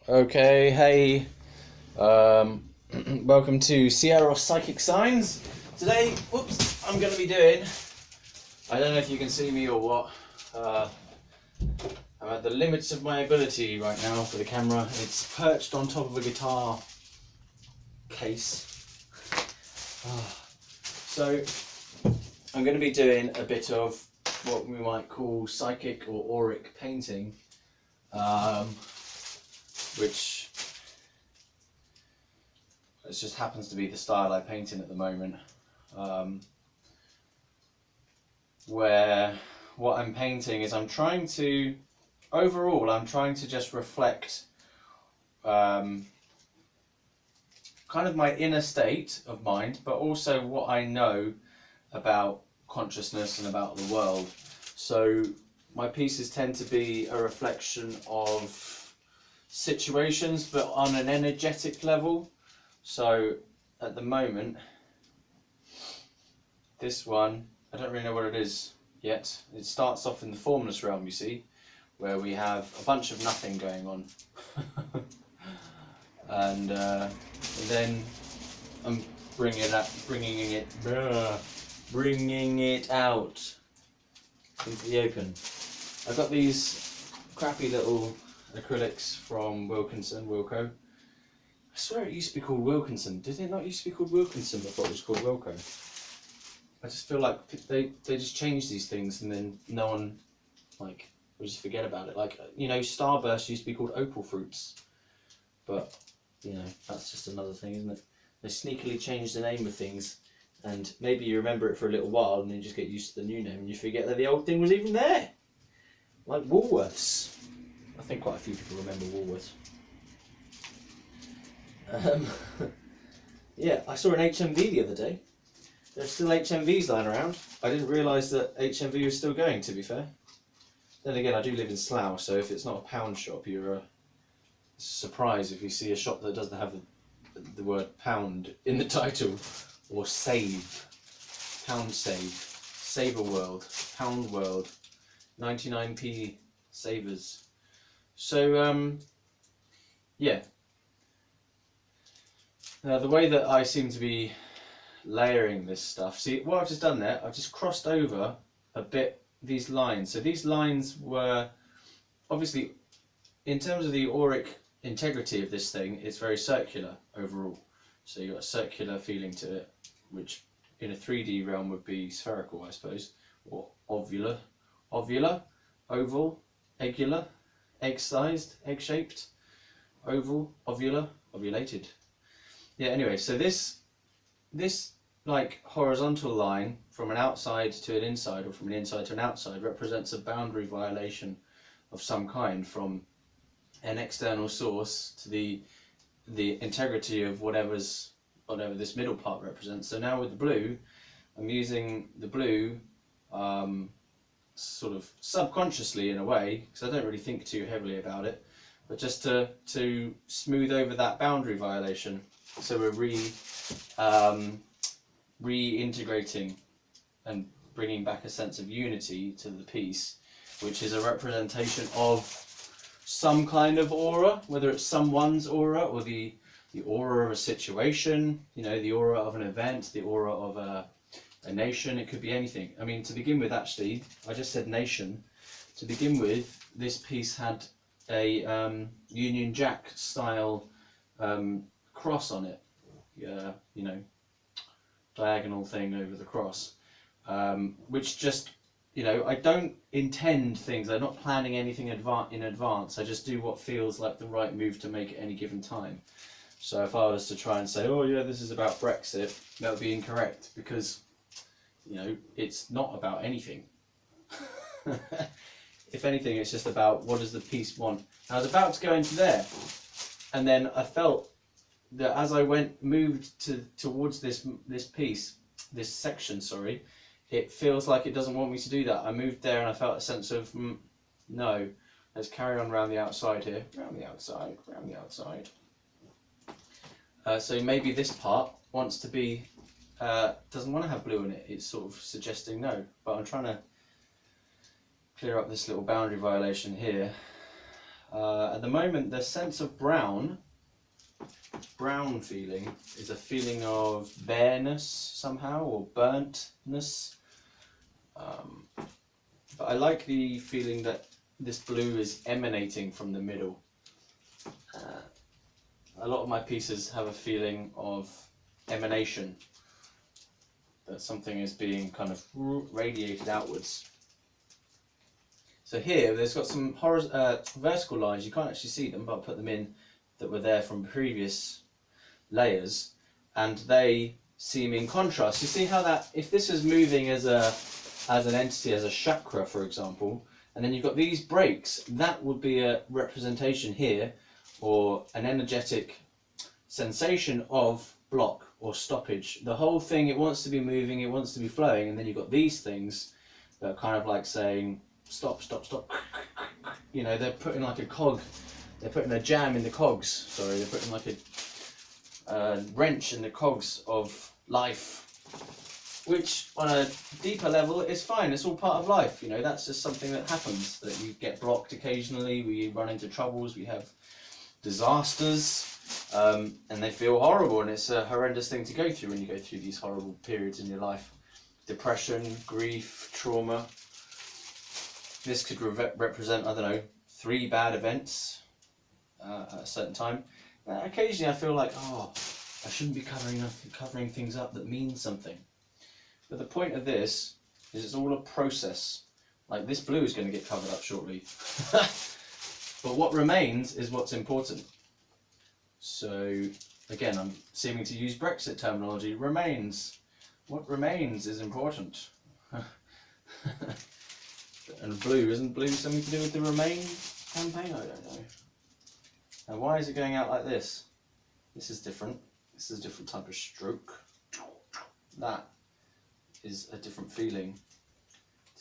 Okay, hey, welcome to Psieros Psychic Signs. Today, I'm going to be doing, I don't know if you can see me or what, I'm at the limits of my ability right now for the camera. It's perched on top of a guitar case. So, I'm going to be doing a bit of what we might call psychic or auric painting, which it just happens to be the style I paint in at the moment, where what I'm painting is I'm trying to just reflect kind of my inner state of mind, but also what I know about consciousness and about the world. So my pieces tend to be a reflection of situations, but on an energetic level. So at the moment, this one, I don't really know what it is yet. It starts off in the formless realm, you see, where we have a bunch of nothing going on. And then I'm bringing it out into the open. I've got these crappy little acrylics from Wilco. I swear it used to be called Wilkinson. Did it not used to be called Wilkinson before it was called Wilco? I just feel like they just change these things and then no one will just forget about it. Like, Starburst used to be called Opal Fruits, but that's just another thing, isn't it? They sneakily change the name of things, and maybe you remember it for a little while and then you just get used to the new name and you forget that the old thing was even there. Like Woolworths. I think quite a few people remember Woolworths. Yeah, I saw an HMV the other day. There's still HMVs lying around. I didn't realise that HMV was still going, to be fair. Then again, I do live in Slough, so if it's not a pound shop, you're surprised if you see a shop that doesn't have the word pound in the title, or save. Pound save. Saver world. Pound world. 99p savers. So, yeah. Now, the way that I seem to be layering this stuff, see what I've just done there, I've just crossed over a bit these lines. So these lines were obviously, in terms of the auric integrity of this thing, it's very circular overall. So you've got a circular feeling to it, which in a 3D realm would be spherical, I suppose, or ovular, oval, eggular, egg-sized, egg-shaped, oval, ovular, ovulated. Yeah, anyway, so this like horizontal line from an outside to an inside, or from an inside to an outside, represents a boundary violation of some kind from an external source to the integrity of whatever this middle part represents. So now with the blue, I'm using the blue sort of subconsciously in a way, because I don't really think too heavily about it, but just to smooth over that boundary violation. So we're reintegrating and bringing back a sense of unity to the piece, which is a representation of some kind of aura, whether it's someone's aura or the aura of a situation, the aura of an event, the aura of a nation. It could be anything. I mean, to begin with, actually, I just said nation. To begin with, this piece had a Union Jack style cross on it, diagonal thing over the cross, which just, I don't intend things. I'm not planning anything in advance. I just do what feels like the right move to make at any given time. So if I was to try and say, oh yeah, this is about Brexit, that would be incorrect, because it's not about anything. If anything, it's just about what does the piece want. I was about to go into there, and then I felt that as I moved towards this section, it feels like it doesn't want me to do that. I moved there and I felt a sense of, no, let's carry on around the outside here. Around the outside. So maybe this part wants to be, doesn't want to have blue in it. It's sort of suggesting no, but I'm trying to clear up this little boundary violation here At the moment, the sense of brown feeling is a feeling of bareness somehow, or burntness. But I like the feeling that this blue is emanating from the middle. A lot of my pieces have a feeling of emanation, that something is being kind of radiated outwards. So here, there's got some vertical lines. You can't actually see them, but I'll put them in, that were there from previous layers, and they seem in contrast. You see how that, if this is moving as an entity, as a chakra, for example, and then you've got these breaks, that would be a representation here, or an energetic sensation of block or stoppage. The whole thing, it wants to be moving, it wants to be flowing, and then you've got these things that are kind of like saying, stop, stop, stop. You know, they're putting like a cog, they're putting a jam in the cogs, sorry, they're putting like a wrench in the cogs of life, which on a deeper level is fine. It's all part of life, you know, that's just something that happens, that you get blocked occasionally, we run into troubles, we have disasters, and they feel horrible, and it's a horrendous thing to go through when you go through these horrible periods in your life. Depression, grief, trauma. This could represent, I don't know, 3 bad events at a certain time. Occasionally I feel like, oh, I shouldn't be covering things up that mean something. But the point of this is it's all a process. Like this blue is going to get covered up shortly. But what remains is what's important. So again, I'm seeming to use Brexit terminology. Remains. What remains is important. And blue, isn't blue something to do with the Remain campaign? I don't know. Now why is it going out like this? This is different. This is a different type of stroke. That is a different feeling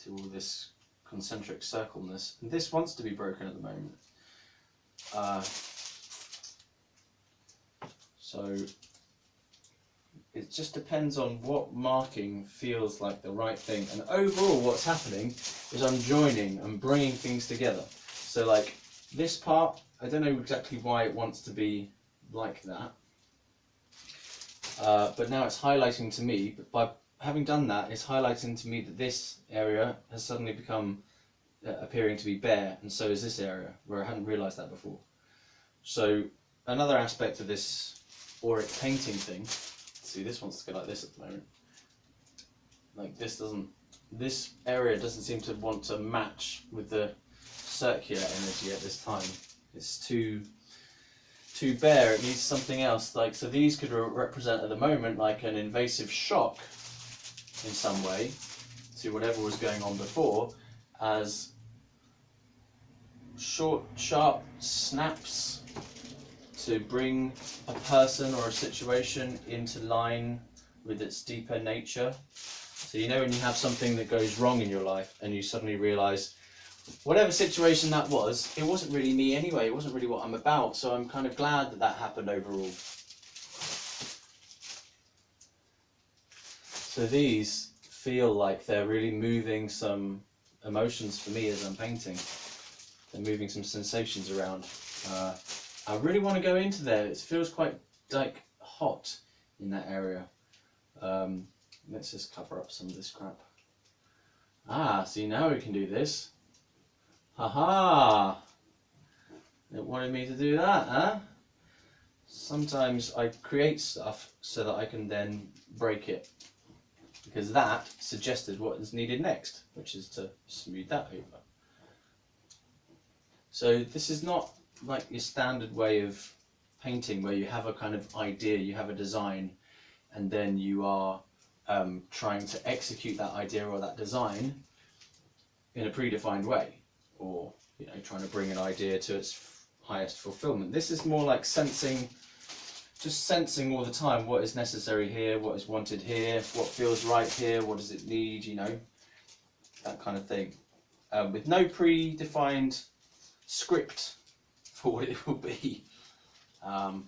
to all this concentric circleness. And this wants to be broken at the moment. So it just depends on what marking feels like the right thing. And overall what's happening is I'm joining and bringing things together. So like this part, I don't know exactly why it wants to be like that. But now it's highlighting to me, but by having done that, it's highlighting to me that this area has suddenly become appearing to be bare, and so is this area, where I hadn't realised that before. So another aspect of this auric painting thing, see this wants to go like this at the moment, like this area doesn't seem to want to match with the circular energy at this time. It's too bare, it needs something else. Like, so these could represent at the moment like an invasive shock in some way to whatever was going on before, as short, sharp snaps to bring a person or a situation into line with its deeper nature. So you know when you have something that goes wrong in your life and you suddenly realise, whatever situation that was, it wasn't really me anyway, it wasn't really what I'm about, so I'm kind of glad that that happened overall. So these feel like they're really moving some emotions for me as I'm painting. They're moving some sensations around. I really want to go into there. It feels quite like hot in that area. Let's just cover up some of this crap. See, now we can do this. Haha! It wanted me to do that, huh? Sometimes I create stuff so that I can then break it, because that suggested what is needed next, which is to smooth that over. So this is not like your standard way of painting where you have a kind of idea, you have a design, and then you are trying to execute that idea or that design in a predefined way, or you know, trying to bring an idea to its highest fulfillment. This is more like sensing, just sensing all the time what is necessary here, what is wanted here, what feels right here, what does it need, you know, that kind of thing, with no predefined script for what it will be. And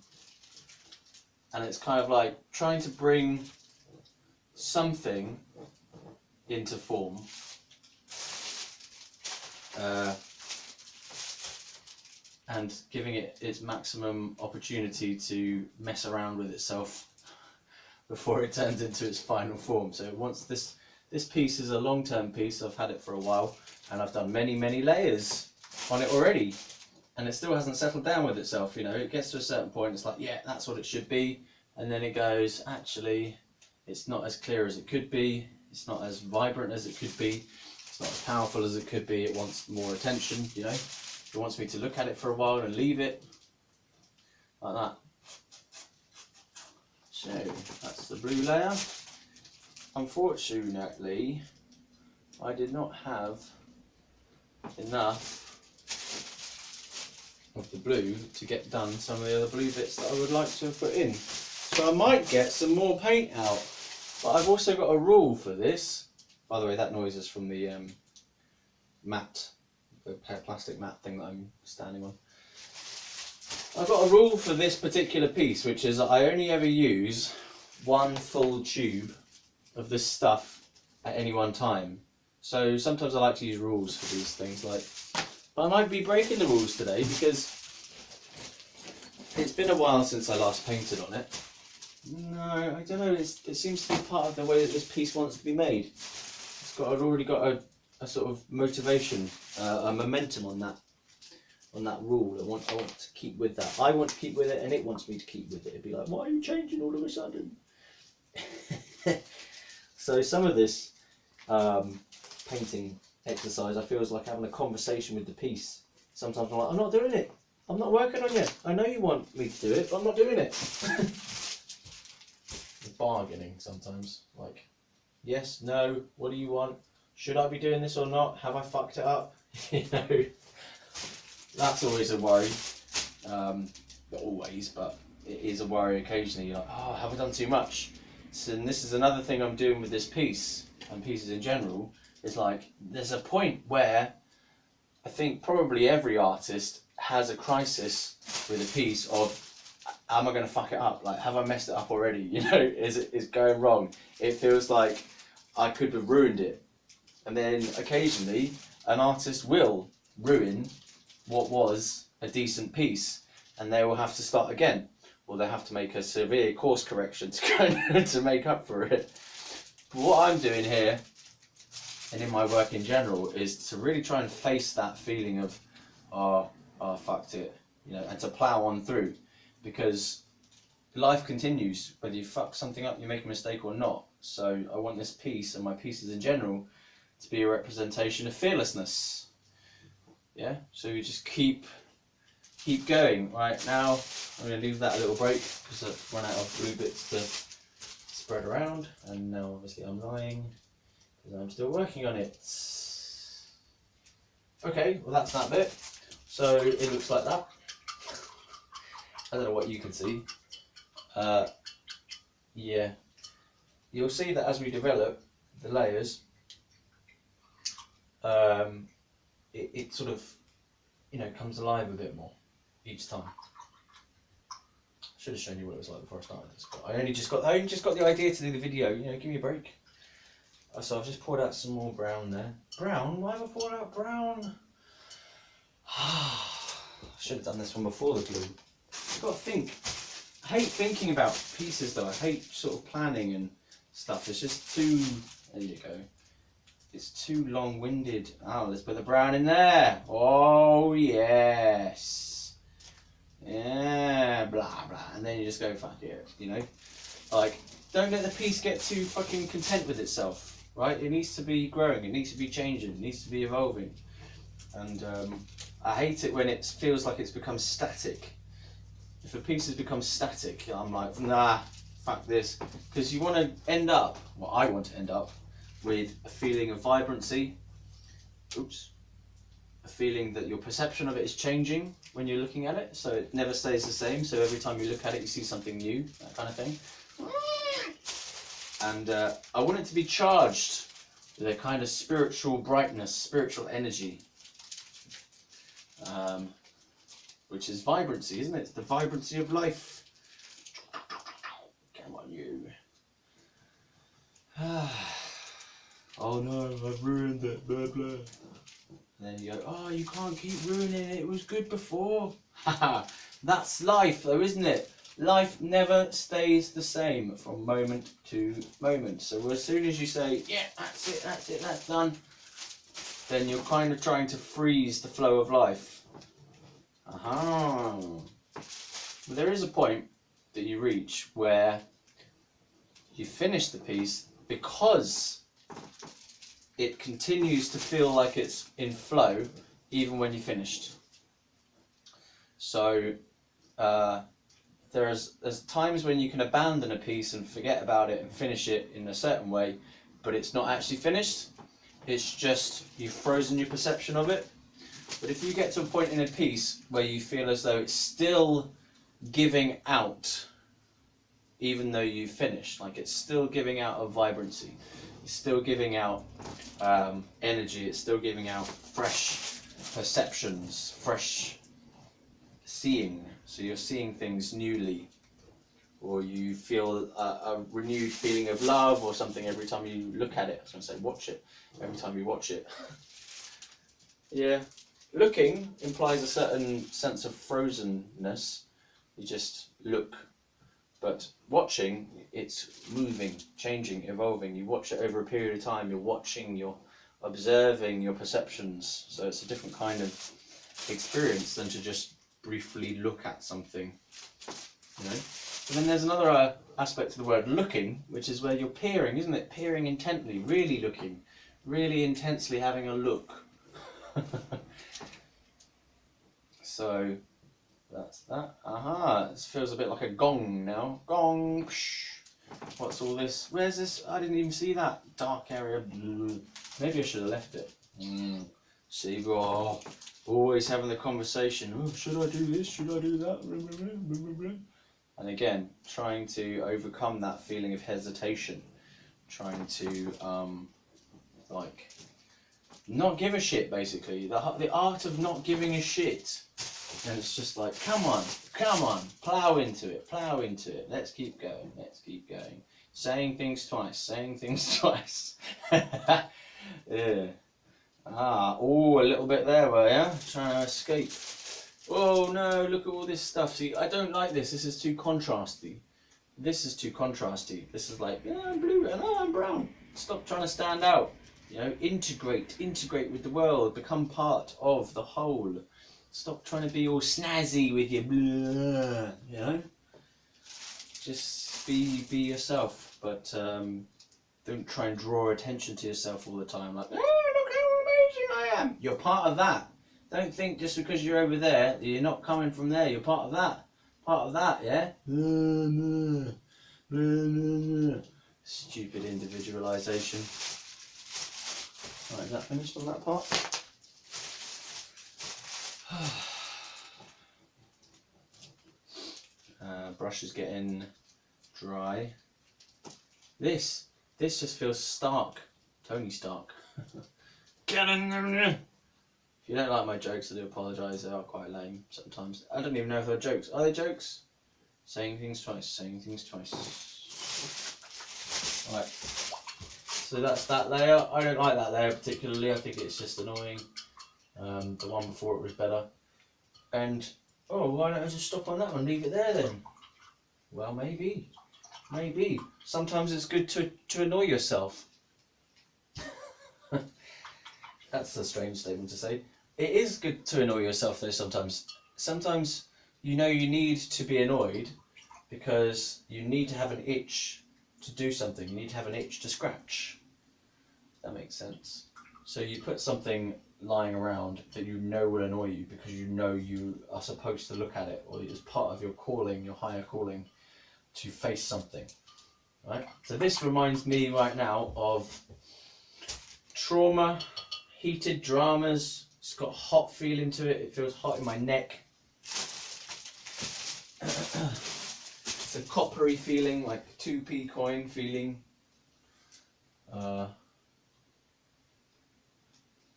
it's kind of like trying to bring something into form. and giving it its maximum opportunity to mess around with itself before it turns into its final form. So once this piece is a long-term piece, I've had it for a while, and I've done many layers on it already, and it still hasn't settled down with itself. You know, it gets to a certain point, it's like, yeah, that's what it should be, and then it goes, actually, it's not as clear as it could be, it's not as vibrant as it could be, it's not as powerful as it could be, it wants more attention, you know. It wants me to look at it for a while and leave it, like that. So, that's the blue layer. Unfortunately, I did not have enough of the blue to get done some of the other blue bits that I would like to have put in. So I might get some more paint out, but I've also got a rule for this. By the way, that noise is from the mat, the plastic mat thing that I'm standing on. I've got a rule for this particular piece, which is that I only ever use one full tube of this stuff at any one time. So sometimes I like to use rules for these things, but I might be breaking the rules today because it's been a while since I last painted on it. No, I don't know, it seems to be part of the way that this piece wants to be made. I've already got a sort of motivation, a momentum on that rule. I want to keep with that. I want to keep with it, and it wants me to keep with it. It'd be like, why are you changing all of a sudden? So some of this painting exercise, I feel is like having a conversation with the piece. Sometimes I'm like, I'm not doing it. I'm not working on it. I know you want me to do it, but I'm not doing it. Bargaining sometimes, like, yes, no, what do you want? Should I be doing this or not? Have I fucked it up? You know, that's always a worry. Not always, but it is a worry occasionally. You're like, oh, have I done too much? So, and this is another thing I'm doing with this piece, and pieces in general, is like, there's a point where I think probably every artist has a crisis with a piece of, am I going to fuck it up? Like, have I messed it up already? You know, is it going wrong? It feels like I could have ruined it. And then occasionally an artist will ruin what was a decent piece, and they will have to start again, or they have to make a severe course correction to make up for it. But what I'm doing here, and in my work in general, is to really try and face that feeling of, oh, I fucked it, you know, and to plough on through, because life continues, whether you fuck something up, you make a mistake or not. So I want this piece, and my pieces in general, to be a representation of fearlessness. Yeah, so you just keep going. Right, now I'm going to leave that a little break because I've run out of blue bits to spread around, and now obviously I'm lying because I'm still working on it. Okay, well that's that bit. So it looks like that. I don't know what you can see. Yeah, you'll see that as we develop the layers, it sort of, you know, comes alive a bit more each time. I should have shown you what it was like before I started this, but I only just got the idea to do the video. You know, give me a break. So I've just poured out some more brown there. Brown? Why have I poured out brown? I should have done this one before the glue. You've got to think. I hate thinking about pieces though. I hate sort of planning and stuff. It's just too, there you go. It's too long-winded. Oh, let's put the brown in there. Oh, yes. Yeah, blah, blah. And then you just go, fuck it, you know? Like, don't let the piece get too fucking content with itself, right? It needs to be growing. It needs to be changing. It needs to be evolving. And I hate it when it feels like it's become static. If a piece has become static, I'm like, nah, fuck this. Because you want to end up, well, I want to end up, with a feeling of vibrancy, a feeling that your perception of it is changing when you're looking at it, so it never stays the same, so every time you look at it you see something new, that kind of thing. And I want it to be charged with a kind of spiritual brightness, spiritual energy, which is vibrancy, isn't it? It's the vibrancy of life. Come on, you. Oh no, I've ruined it, blah blah. And then you go, oh, you can't keep ruining it, it was good before. Haha, that's life though, isn't it? Life never stays the same from moment to moment. So as soon as you say, yeah, that's it, that's done, then you're kind of trying to freeze the flow of life. Aha. But there is a point that you reach where you finish the piece because it continues to feel like it's in flow even when you're finished. So there's times when you can abandon a piece and forget about it and finish it in a certain way, but it's not actually finished. It's just you've frozen your perception of it. But if you get to a point in a piece where you feel as though it's still giving out, even though you've finished, like it's still giving out a vibrancy, it's still giving out energy, it's still giving out fresh perceptions, fresh seeing. So you're seeing things newly, or you feel a renewed feeling of love or something every time you look at it. I was going to say watch it, every time you watch it. Yeah, looking implies a certain sense of frozenness. You just look. But watching, it's moving, changing, evolving. You watch it over a period of time. You're watching, you're observing your perceptions. So it's a different kind of experience than to just briefly look at something. You know. And then there's another aspect to the word looking, which is where you're peering, isn't it? Peering intently, really looking, really intensely having a look. So that's that. Aha, this feels a bit like a gong now. Gong. Psh. What's all this? Where's this? I didn't even see that dark area. Maybe I should have left it. See, oh, always having the conversation. Oh, should I do this? Should I do that? And again, trying to overcome that feeling of hesitation. Trying to like not give a shit, basically. The art of not giving a shit. And it's just like, come on, plow into it, let's keep going, saying things twice, yeah. Oh, a little bit there, were ya? Trying to escape. Oh no, look at all this stuff. See, I don't like this, this is too contrasty. This is like, yeah, I'm blue and I'm brown. Stop trying to stand out. You know, integrate with the world, become part of the whole. Stop trying to be all snazzy with your blah, you know? Just be yourself, but don't try and draw attention to yourself all the time, like, oh, look how amazing I am. You're part of that. Don't think just because you're over there, that you're not coming from there, you're part of that. Yeah? Stupid individualization. Right, is that finished on that part? Brush is getting dry. This just feels Stark. Tony Stark. Get in there. If you don't like my jokes, I do apologise. They are quite lame sometimes. I don't even know if they're jokes. Are they jokes? Saying things twice. Right. So that's that layer. I don't like that layer particularly. I think it's just annoying. The one before it was better. And oh, why don't I just stop on that one? Leave it there then. Well, maybe. Sometimes it's good to annoy yourself. That's a strange statement to say. It is good to annoy yourself though sometimes. Sometimes you know you need to be annoyed because you need to have an itch to do something. You need to have an itch to scratch. That makes sense. So you put something lying around that you know will annoy you because you know you are supposed to look at it, or it's part of your calling, your higher calling, to face something, right? So this reminds me right now of trauma, heated dramas. It's got a hot feeling to it. It feels hot in my neck. It's a coppery feeling, like a 2p coin feeling.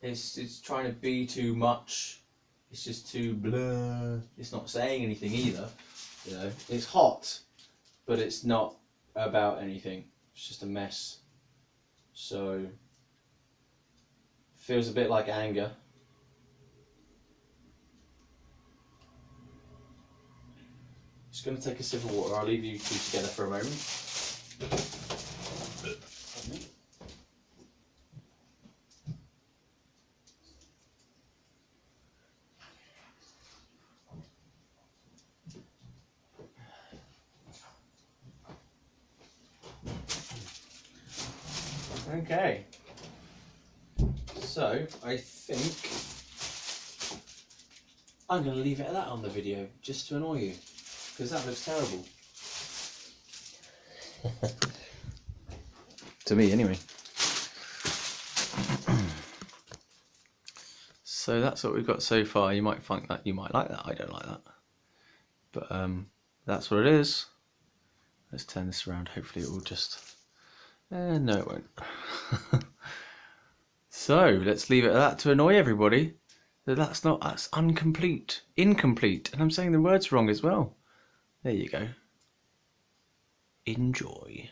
It's trying to be too much. It's just too blah. It's not saying anything either. You know, it's hot, but it's not about anything. It's just a mess. So feels a bit like anger. Just going to take a sip of water. I'll leave you two together for a moment. Okay, so I think I'm going to leave it at that on the video, just to annoy you, because that looks terrible. To me, anyway. So that's what we've got so far. You might think that, you might like that. I don't like that, but that's what it is. Let's turn this around. Hopefully it will just... no, it won't. So let's leave it at that to annoy everybody. That's incomplete, and I'm saying the words wrong as well. There you go. Enjoy.